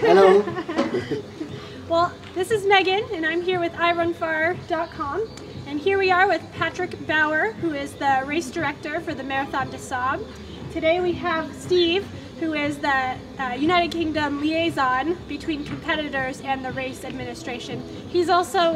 Hello. Well, this is Megan, and I'm here with iRunFar.com. And here we are with Patrick Bauer, who is the race director for the Marathon des Sables. Today we have Steve, who is the United Kingdom liaison between competitors and the race administration. He's also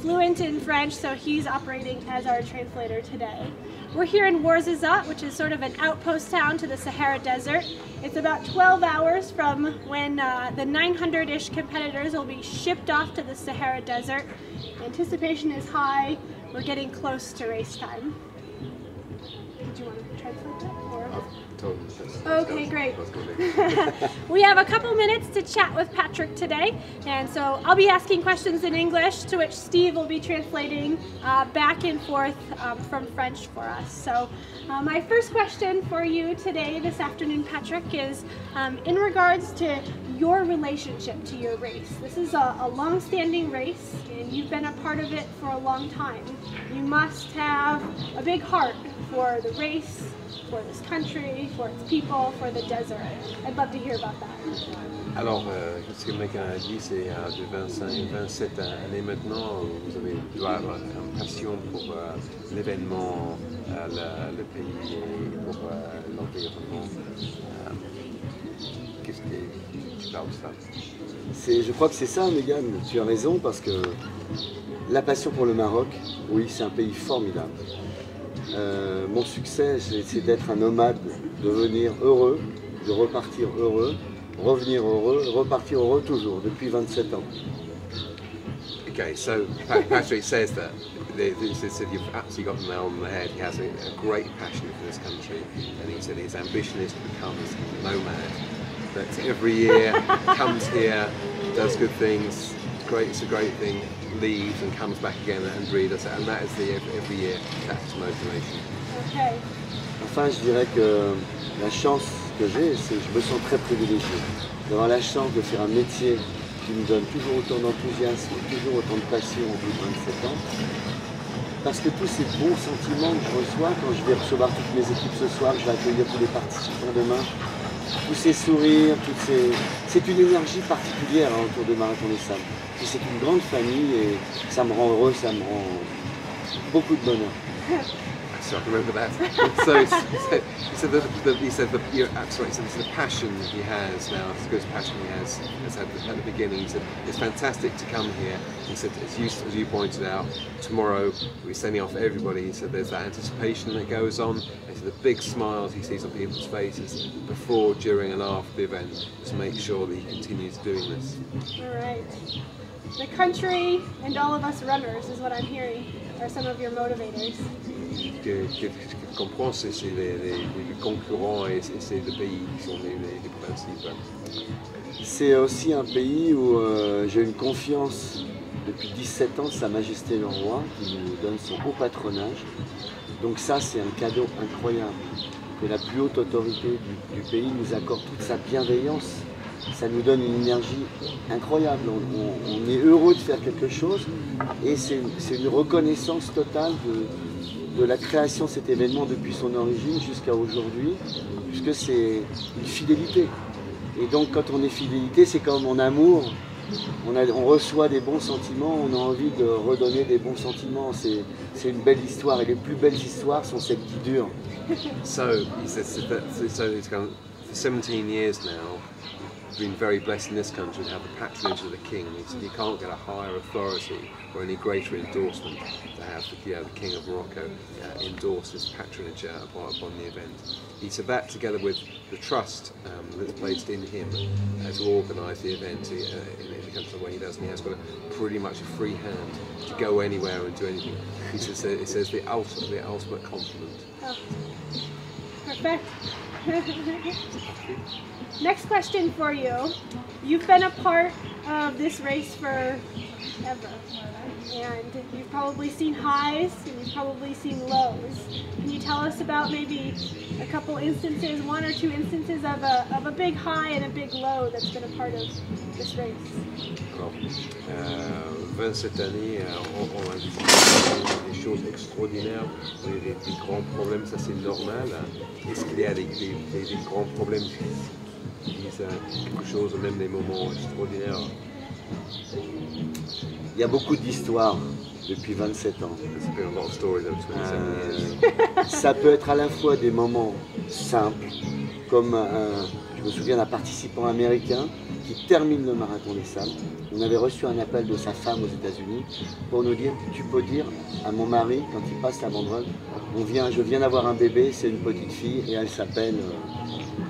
fluent in French, so he's operating as our translator today. We're here in Ouarzazate, which is sort of an outpost town to the Sahara Desert. It's about 12 hours from when the 900-ish competitors will be shipped off to the Sahara Desert. Anticipation is high. We're getting close to race time. Did you want to translate that? Or? Okay, great. We have a couple minutes to chat with Patrick today, and so I'll be asking questions in English, to which Steve will be translating back and forth from French for us. So my first question for you today, this afternoon, Patrick, is in regards to your relationship to your race. This is a long-standing race, and you've been a part of it for a long time. You must have a big heart for the race, for this country, for its people, for the desert. I'd love to hear about that. Alors, ce que Meghan a dit, c'est de 27 années maintenant, vous avez avoir une passion pour l'événement, le pays et pour l'environnement. Qu'est-ce que tu parles de ça? Je crois que c'est ça, Meghan, tu as raison, parce que la passion pour le Maroc, oui, c'est un pays formidable. Mon succès, c'est d'être un nomade, de venir heureux, de repartir heureux, revenir heureux, repartir heureux toujours, depuis 27 ans. Okay, so Patrick says that you've absolutely got the nail on the head. He has a great passion for this country, and he said his ambition is to become a nomad. That every year comes here, does good things, it's a great thing, leaves and comes back again and redoes it, and that is every year, that's his motivation. Okay. Enfin, je dirais que la chance que j'ai, c'est que je me sens très privilégié d'avoir la chance de faire un métier qui me donne toujours autant d'enthousiasme, toujours autant de passion au bout de 27 ans. Parce que tous ces bons sentiments que je reçois quand je vais recevoir toutes mes équipes ce soir, que je vais accueillir tous les participants demain, tous ces sourires, c'est une énergie particulière autour de Marathon des Sables. C'est une grande famille et ça me rend heureux, ça me rend beaucoup de bonheur. So I remember that. He said you're absolutely. So the passion he has now, as good as passion he has had at the beginning. He said it's fantastic to come here. He said as you pointed out, tomorrow we're sending off everybody. He said there's that anticipation that goes on. He said the big smiles he sees on people's faces before, during, and after the event to make sure that he continues doing this. All right. The country and all of us runners is what I'm hearing are some of your motivators. Que comprend, c'est les concurrents et c'est le pays qui sont les principes. C'est aussi un pays où j'ai une confiance depuis 17 ans de Sa Majesté le Roi qui nous donne son haut patronage. Donc ça, c'est un cadeau incroyable que la plus haute autorité du pays nous accorde toute sa bienveillance. Ça nous donne une énergie incroyable. On est heureux de faire quelque chose et c'est une reconnaissance totale de la création de cet événement depuis son origine jusqu'à aujourd'hui, puisque c'est une fidélité. Et donc quand on est fidélité, c'est comme en amour, on reçoit des bons sentiments, on a envie de redonner des bons sentiments. C'est une belle histoire et les plus belles histoires sont celles qui durent. So, he says it's gone for 17 years now. Been very blessed in this country to have the patronage of the King. He said you can't get a higher authority or any greater endorsement to have the King of Morocco endorse his patronage upon the event. He said that together with the trust that's placed in him to organise the event in the country the way he does, and he has got pretty much a free hand to go anywhere and do anything. He says the ultimate compliment. Oh. Perfect. Next question for you. You've been a part of this race forever, and you've probably seen highs and you've probably seen lows. Can you tell us about maybe a couple instances, one or two instances of a big high and a big low that's been a part of this race? Alors, 27 années, on a visité des choses extraordinaires, des grands problèmes, ça c'est normal. Est-ce qu'il y a des grands problèmes disent quelque chose, même des moments extraordinaires. Il y a beaucoup d'histoires depuis 27 ans. There's been a lot of stories over 27 years. Ça peut être à la fois des moments simples, comme je me souviens d'un participant américain qui termine le marathon des Sables. On avait reçu un appel de sa femme aux États-Unis pour nous dire, tu peux dire à mon mari, quand il passe la banderole, je viens d'avoir un bébé, c'est une petite fille et elle s'appelle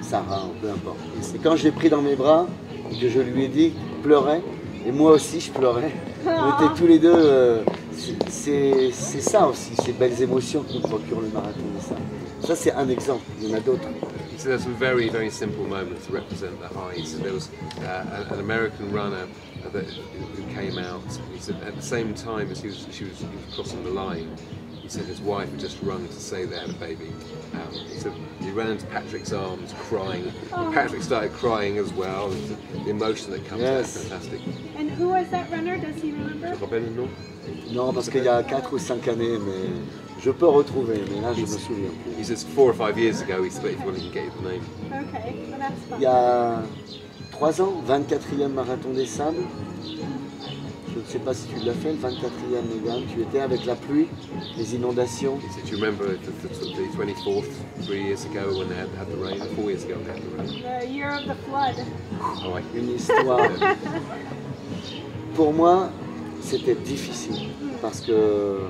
Sarah, peu importe. Et quand je l'ai pris dans mes bras et que je lui ai dit, pleurait, et moi aussi je pleurais, on était tous les deux, c'est ça aussi, ces belles émotions que nous procure le marathon des Sables. Ça c'est un exemple, il y en a d'autres. So there's some very, very simple moments to represent the highs. So there was an American runner who came out. He said at the same time as he was crossing the line, he said his wife had just rung to say they had a baby. He said he ran into Patrick's arms crying. And Patrick started crying as well. The emotion that comes out is fantastic. And who was that runner? Does he remember? Tu te rappelles le nom? Non, parce qu'il y a 4 ou 5 années, mais je peux retrouver, mais là je me souviens plus. He says 4 or 5 years ago he said if you want to get the name. Okay, well that's fun. Il y a 3 ans, 24e marathon des Sables. Je ne sais pas si tu l'as fait, le 24e, Meghan. Tu étais avec la pluie, les inondations. He said, do you remember the 24th, 3 years ago when they had the rain, 4 years ago when they had the rain? The year of the flood. Oh, ouais. Une histoire. Pour moi, c'était difficile parce que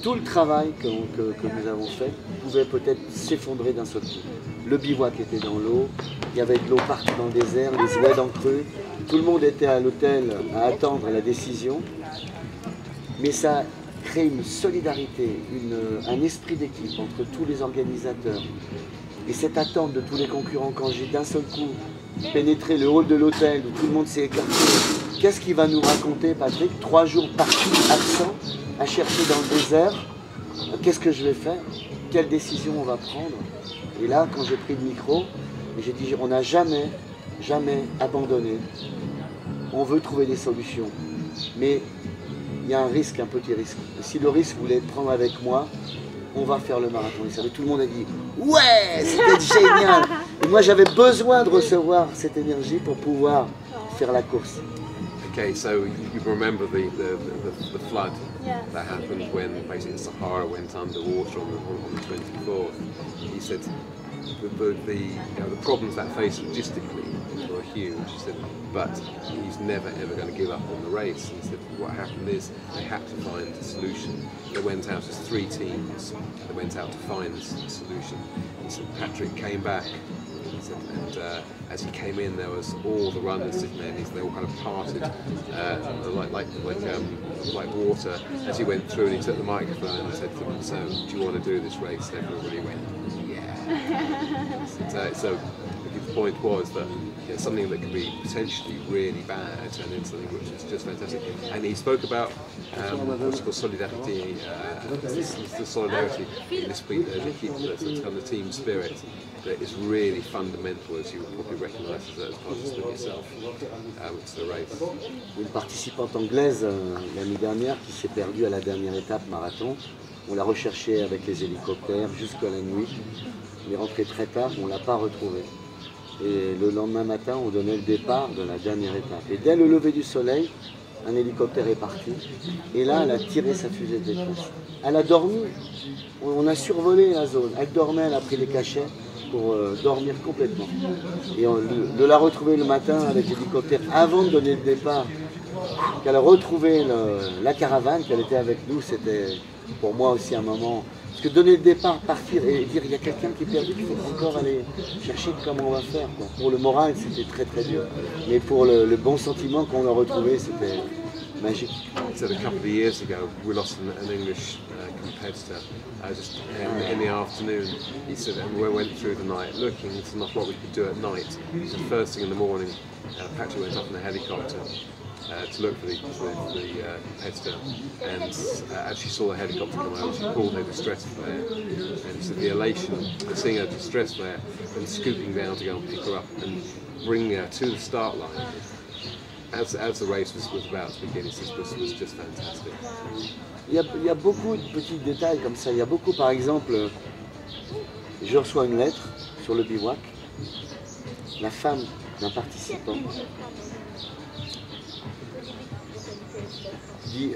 tout le travail que nous avons fait pouvait peut-être s'effondrer d'un seul coup. Le bivouac était dans l'eau, il y avait de l'eau partout dans le désert, les oueds en creux, tout le monde était à l'hôtel à attendre la décision, mais ça crée une solidarité, un esprit d'équipe entre tous les organisateurs. Et cette attente de tous les concurrents, quand j'ai d'un seul coup pénétré le hall de l'hôtel où tout le monde s'est écarté, qu'est-ce qu'il va nous raconter, Patrick? 3 jours partis, absents, à chercher dans le désert. Qu'est-ce que je vais faire? Quelle décision on va prendre? Et là, quand j'ai pris le micro, j'ai dit, on n'a jamais abandonné. On veut trouver des solutions. Mais il y a un risque, un petit risque. Et si le risque voulait prendre avec moi, on va faire le marathon des Sables. Tout le monde a dit, ouais, c'était génial. Et moi, j'avais besoin de recevoir cette énergie pour pouvoir faire la course. Okay, so you remember the flood Yes. that happened when basically the Sahara went underwater on the 24th. He said the problems that faced logistically were huge. He said, but he's never ever going to give up on the race. He said what happened is they had to find a solution. They went out as 3 teams. They went out to find a solution. He said Patrick came back. And as he came in, there was all the runners sitting there. They all kind of parted like water as he went through. And he took the microphone and said to them, "So, do you want to do this race?" And everybody went, "Yeah." So the point was that something that could be potentially really bad turned into something which is just fantastic. And he spoke about what's called solidarity, the solidarity in this the team spirit that is really fundamental, as you would probably recognise as a participant yourself, to the race. Une participante anglaise l'année dernière qui s'est perdue à la dernière étape marathon. On l'a recherchée avec les hélicoptères jusqu'à la nuit. On est rentré très tard, on ne l'a pas retrouvée. Et le lendemain matin, on donnait le départ de la dernière étape. Et dès le lever du soleil, un hélicoptère est parti. Et là, elle a tiré sa fusée de défense. Elle a dormi. On a survolé la zone. Elle dormait, elle a pris les cachets pour dormir complètement. Et de la retrouver le matin avec l'hélicoptère avant de donner le départ, qu'elle a retrouvé la caravane, qu'elle était avec nous, c'était pour moi aussi un moment. Parce que donner le départ, partir et dire il y a quelqu'un qui est perdu, il faut encore aller chercher comment on va faire. Quoi. Pour le moral, c'était très très dur. Mais pour le bon sentiment qu'on a retrouvé, c'était magique. He said a couple of years ago we lost an English competitor just in the afternoon. He said, and we went through the night looking. It's not what we could do at night. So first thing in the morning, Patrick went up in a helicopter to look for the competitor, and as she saw the helicopter come over, she called her distress flare, and so the elation of seeing her distress flare and scooping down to go and pick her up and bring her to the start line. As the race was about to begin, it was just fantastic. Il y a beaucoup de petits détails comme ça. Il y a beaucoup, par exemple, je reçois une lettre sur le bivouac la femme d'un participant dit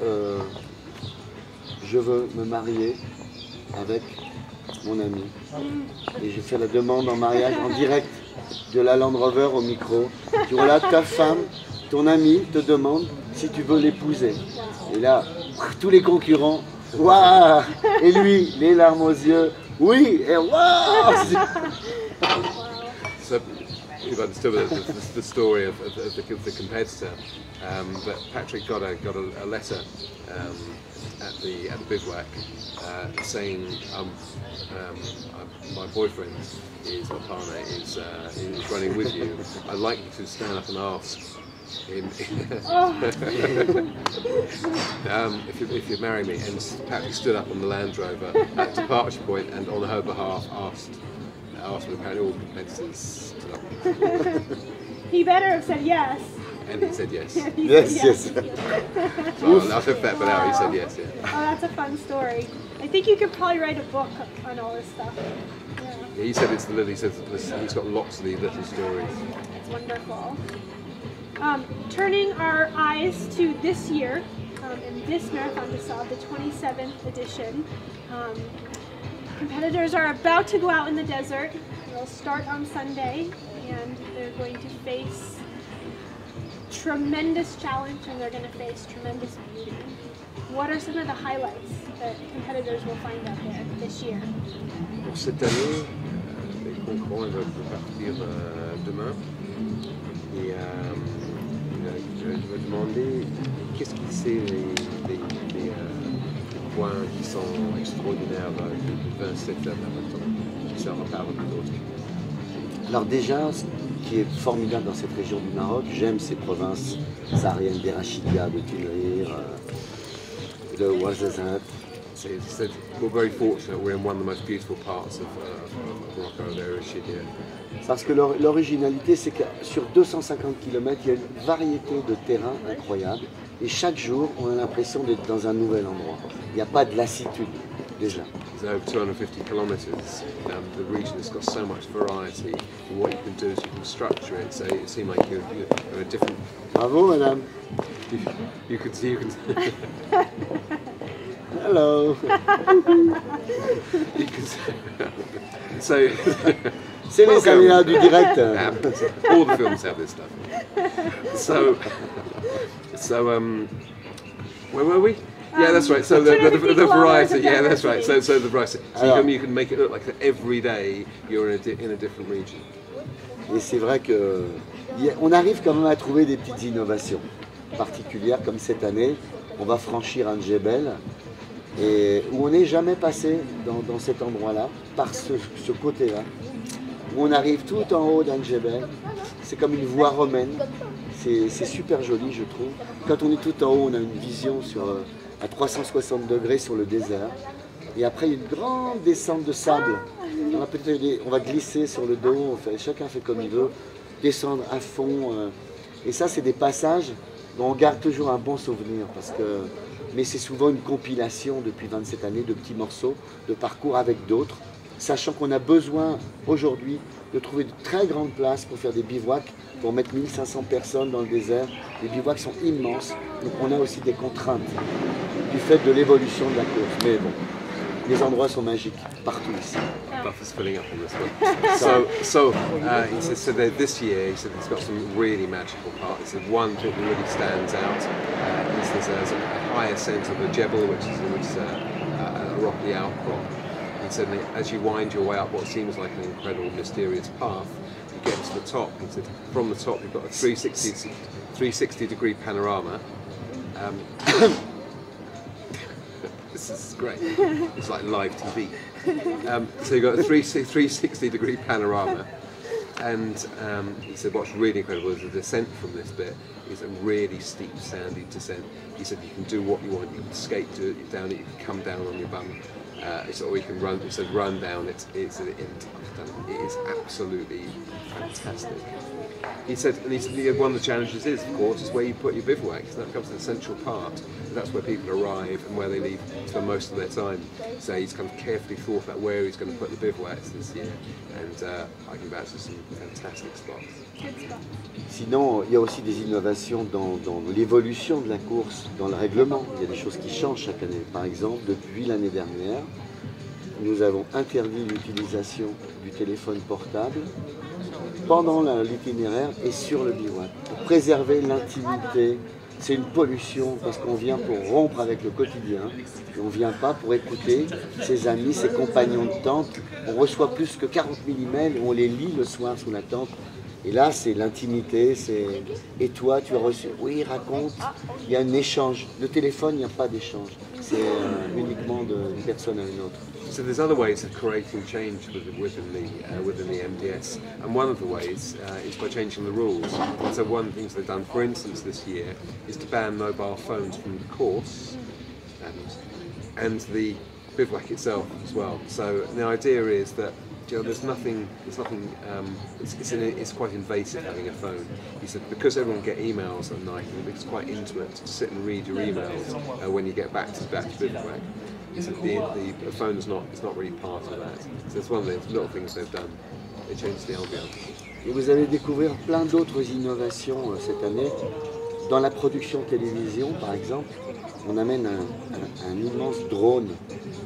je veux me marier avec mon ami. Et j'ai fait la demande en mariage en direct de la Land Rover au micro. Tu vois là, ta femme, ton ami te demande si tu veux l'épouser. Et là, tous les concurrents, waouh! Et lui, les larmes aux yeux, oui! Et waouh! So, you've understood the story of the competitor, but Patrick got a letter at the bivouac saying my boyfriend my partner is running with you. I'd like you to stand up and ask him if you marry me. And Patrick stood up on the Land Rover at departure point and on her behalf asked apparently all competitors to He better have said yes. and he said yes. Yes. Well, I'll have that, but now he said yes. Yeah. Oh, that's a fun story. I think you could probably write a book on all this stuff. Yeah, he said it's the little. He says he's got lots of these little stories. It's wonderful. Turning our eyes to this year, in this Marathon des Sables, the 27th edition, competitors are about to go out in the desert. They'll start on Sunday, and they're going to face tremendous challenge, and they're going to face tremendous beauty. What are some of the highlights that competitors will find out there this year? Pour cette année, les concurrents vont partir demain. Et je vais demander qu'est-ce qui c'est les points qui sont extraordinaires du 27 marathon, qui sont à part d'autres. Alors déjà, ce qui est formidable dans cette région du Maroc, j'aime ces provinces sahariennes d'Erachidia, de Tunnehir, de Ouarzazate. We're very fortunate. We're in one of the most beautiful parts of Morocco, Erachidia. Parce que l'originalité, c'est que sur 250 km, il y a une variété de terrains incroyables. Et chaque jour, on a l'impression d'être dans un nouvel endroit. Il n'y a pas de lassitude, déjà. It's over 250 kilometres. The region has got so much variety. And what you can do is you can structure it so it seems like you're a different. Bravo, madame. You can see. Hello. So. C'est les caméras du direct. All the films have this stuff. So where were we? Yeah, that's right. So the variety. Yeah, that's right. So the variety. So you can make it look like that every day you're in a different region. Et c'est vrai que on arrive quand même à trouver des petites innovations particulières, comme cette année, on va franchir un djebel et où on n'est jamais passé dans cet endroit-là, par ce côté-là. Où on arrive tout en haut d'un djebel, c'est comme une voie romaine, c'est super joli je trouve. Quand on est tout en haut, on a une vision à 360 degrés sur le désert. Et après il y a une grande descente de sable. On va glisser sur le dos, chacun fait comme il veut, descendre à fond. Et ça c'est des passages dont on garde toujours un bon souvenir. Mais c'est souvent une compilation depuis 27 années de petits morceaux de parcours avec d'autres. Sachant qu'on a besoin aujourd'hui de trouver de très grandes places pour faire des bivouacs, pour mettre 1500 personnes dans le désert. Les bivouacs sont immenses, donc on a aussi des contraintes du fait de l'évolution de la course. Mais bon, les endroits sont magiques partout ici. Buffer's filling up on this one. So he says that this year he said it's got some really magical parts. He said one thing that really stands out is there's a high ascent of a jebel, which is a rocky outcrop. He said as you wind your way up what seems like an incredible, mysterious path, you get to the top. He said from the top you've got a 360-degree panorama. This is great. It's like live TV. So you've got a 360-degree panorama. And he said what's really incredible is the descent from this bit is a really steep, sandy descent. He said you can do what you want. You can skate down it, you can come down on your bum. or you can run. It's a rundown. It is absolutely fantastic. He said one of the challenges is, of course, is where you put your bivouac. So that becomes an essential part. That's where people arrive and where they leave for most of their time. So he's kind of carefully thought about where he's going to put the bivouacs this year, and I can vouch for some fantastic spots. Sinon, il y a aussi des innovations dans l'évolution de la course, dans le règlement. Il y a des choses qui changent chaque année. Par exemple, depuis l'année dernière, nous avons interdit l'utilisation du téléphone portable pendant l'itinéraire et sur le bivouac, pour préserver l'intimité. C'est une pollution parce qu'on vient pour rompre avec le quotidien, et on ne vient pas pour écouter ses amis, ses compagnons de tente. On reçoit plus que 40 000 emails, on les lit le soir sous la tente. Et là, c'est l'intimité, c'est « Et toi, tu as reçu ?» Oui, raconte. Il y a un échange. Le téléphone, il n'y a pas d'échange. C'est uniquement d'une personne à une autre. So there's other ways of creating change within the MDS, and one of the ways is by changing the rules. And so one of the things they've done, for instance, this year, is to ban mobile phones from the course and the bivouac itself as well. So the idea is that it's quite invasive having a phone. He said because everyone get emails at night, it's quite intimate to sit and read your emails when you get back to bivouac. He said the phone is not really part of that. So it's one of the little things they've done. They changed the ambiance. Et vous allez découvrir plein d'autres innovations cette année. Dans la production télévision, par exemple, on amène un immense drone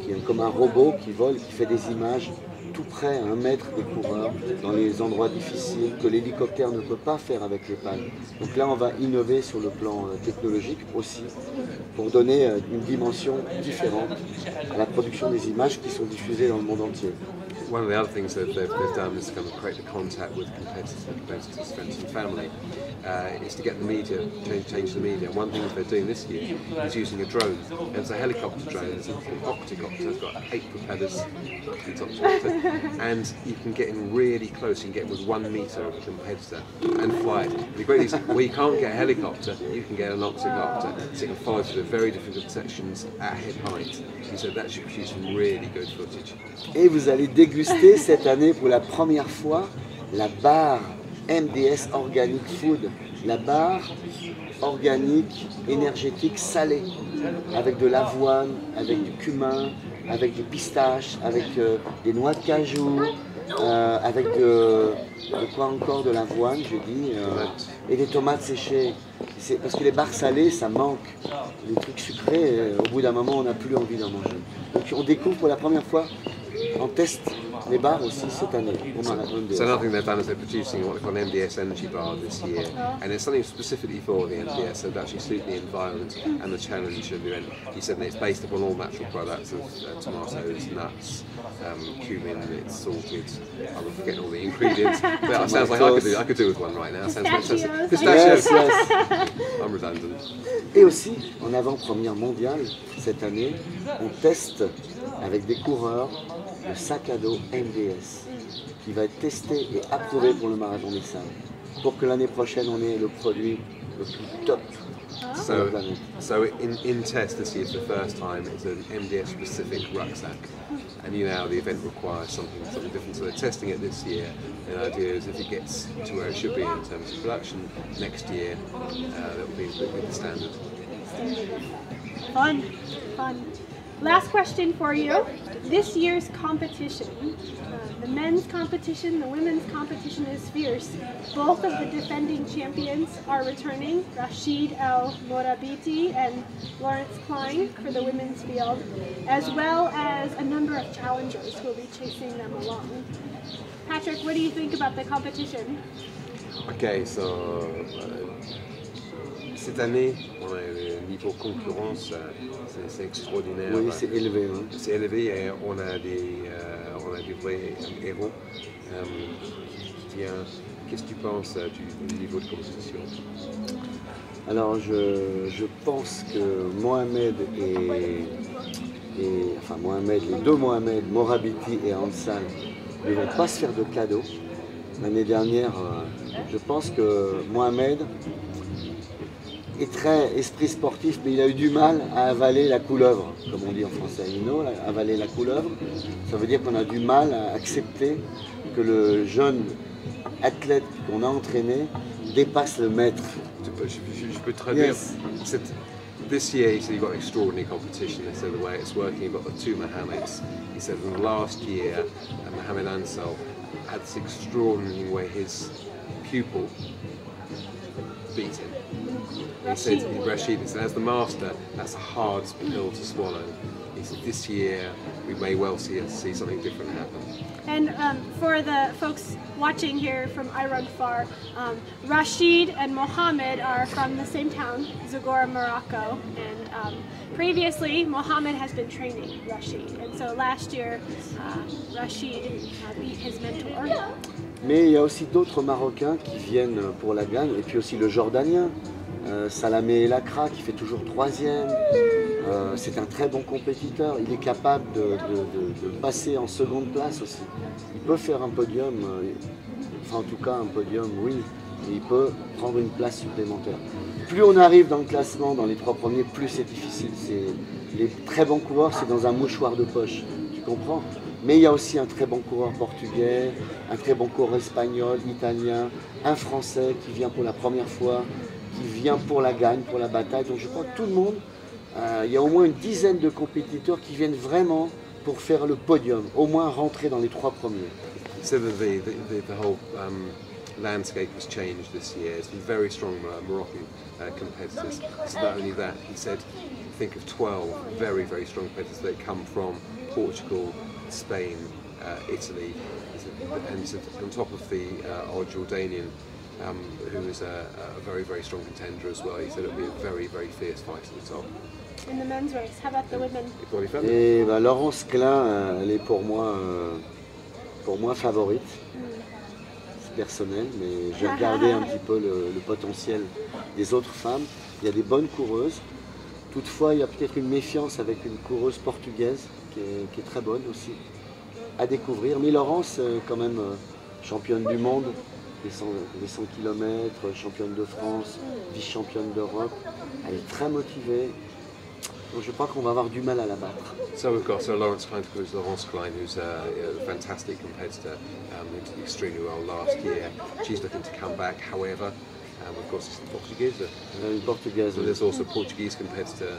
qui est comme un robot qui vole, qui fait des images tout près, à 1 mètre des coureurs, dans les endroits difficiles que l'hélicoptère ne peut pas faire avec les pales. Donc là, on va innover sur le plan technologique aussi, pour donner une dimension différente à la production des images qui sont diffusées dans le monde entier. One of the other things that they've done is to kind of create the contact with competitors, friends and family, is to get the media, change the media. And one thing that they're doing this year is using a drone. And it's a helicopter drone, it's an octocopter, it's got 8 propellers, and you can get in really close, you can get with 1 metre of a competitor and fly it. The great thing is, where you can't get a helicopter, you can get an octocopter, so you can fly through the very difficult sections at head height. And so that should produce some really good footage. Et vous allez déguster cette année pour la première fois la barre MDS Organic Food, la barre organique énergétique salée, avec de l'avoine, avec du cumin, avec des pistaches, avec des noix de cajou, avec de quoi encore, de l'avoine, j'ai dit, et des tomates séchées. Parce que les barres salées, ça manque. Les trucs sucrés, au bout d'un moment, on n'a plus envie d'en manger. Donc on découvre pour la première fois, on teste les bars aussi cette année. So another thing they've done is they're producing what they call an MDS energy bar this year, and it's something specifically for the MDS, so that actually suit the environment and the challenge of the event. He said that it's based upon all natural products of tomatoes, nuts, cumin, it's salted. I'm forgetting all the ingredients, but it sounds like I could do with one right now. Sounds fantastic. Pistachios. Yes. I'm redundant. Et aussi, en avant-première mondiale, cette année, on teste avec des coureurs le sac à dos MDS qui va être testé et approuvé pour le marathon des sables pour que l'année prochaine on ait le produit le plus top sur la planète. So in test this year for the first time it's an MDS specific rucksack, and now the event requires something different, so they're testing it this year, and the idea is if it gets to where it should be in terms of production next year, that will be the standard. Fun. Last question for you. This year's competition, the men's competition, the women's competition is fierce. Both of the defending champions are returning, Rashid El Morabiti and Lawrence Klein for the women's field, as well as a number of challengers who will be chasing them along. Patrick, what do you think about the competition? Okay, so cette année, on a le niveau concurrence, c'est extraordinaire. Oui, c'est élevé. Hein. C'est élevé et on a des vrais héros. Qu'est-ce que tu penses du niveau de compétition? Alors je pense que Mohamed les deux Mohamed, Morabiti et Ansal, ne vont pas se faire de cadeaux. L'année dernière, je pense que Mohamed est très esprit sportif, mais il a eu du mal à avaler la couleuvre, comme on dit en français. You know, avaler la couleuvre, ça veut dire qu'on a du mal à accepter que le jeune athlète qu'on a entraîné dépasse le maître. Je peux très bien. This year, he said you've got extraordinary competition. They said the way it's working, you've got the two Mohammeds. He said in the last year, Mohammed Ansel had this extraordinary way his pupil beat him. He said, Rashid, he said, as the master, that's a hard pill to swallow. He said, this year, we may well see something different happen. And for the folks watching here from iRunFar, Rashid and Mohammed are from the same town, Zagora, Morocco. And previously, Mohammed has been training Rashid. And so last year, Rashid beat his mentor. Mais il y a aussi d'autres Marocains qui viennent pour la gagne, et puis aussi le Jordanien, Salamé Lakra, qui fait toujours 3e. C'est un très bon compétiteur, il est capable de passer en seconde place aussi. Il peut faire un podium, enfin en tout cas un podium, oui, et il peut prendre une place supplémentaire. Plus on arrive dans le classement, dans les 3 premiers, plus c'est difficile. Les très bons coureurs, c'est dans un mouchoir de poche, tu comprends? Mais il y a aussi un très bon coureur portugais, un très bon coureur espagnol, italien, un français qui vient pour la première fois, qui vient pour la gagne, pour la bataille. Donc je crois que tout le monde, il y a au moins une dizaine de compétiteurs qui viennent vraiment pour faire le podium, au moins rentrer dans les 3 premiers. So the whole landscape has changed this year. It's been very strong Moroccan competitors. So not only that, he said, think of 12 very, very strong competitors that come from Portugal, Spain, Italy, and on top of the old Jordanian, who is a very, very strong contender as well. He said it'll be a very, very fierce fight at the top. In the men's race, how about the women? Et bah, Laurence Klein, elle est pour moi favorite. C'est personnel, mais j'ai regardé un petit peu le potentiel des autres femmes. Il y a des bonnes coureuses. Toutefois, il y a peut-être une méfiance avec une coureuse portugaise qui est très bonne aussi à découvrir. Mais Laurence, quand même championne du monde, des 100 km, championne de France, vice-championne d'Europe. Elle est très motivée. Donc je crois qu'on va avoir du mal à la battre. So we've got Laurence Klein, who's a fantastic competitor, who did extremely well last year. She's looking to come back. However, of course, it's Portuguese. So there's also a Portuguese competitor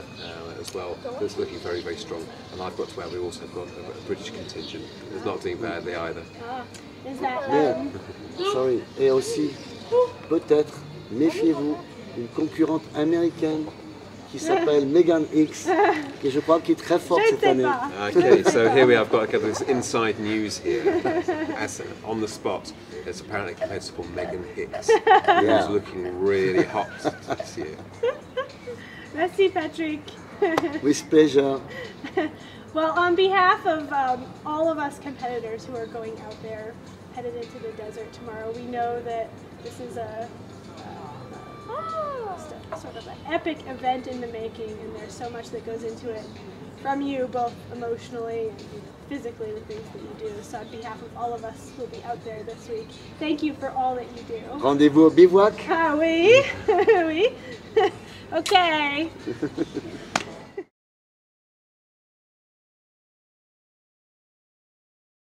as well that's looking very, very strong. And I've got to where we also have got a British contingent that's not doing badly either. Is that, sorry. Et aussi, peut-être, méfiez-vous, une concurrente américaine qui s'appelle Meghan Hicks, et je crois qu'elle est très forte cette année. Okay, so here we have got a couple of inside news here. As on the spot, there's apparently a competitor called Meghan Hicks, who's looking really hot this year. Merci, Patrick. With pleasure. Well, on behalf of all of us competitors who are going out there, headed into the desert tomorrow, we know that this is a sort of an epic event in the making, and there's so much that goes into it from you, both emotionally and physically, the things that you do. So on behalf of all of us who will be out there this week, thank you for all that you do. Rendez-vous au bivouac. Ah oui, oui. Okay.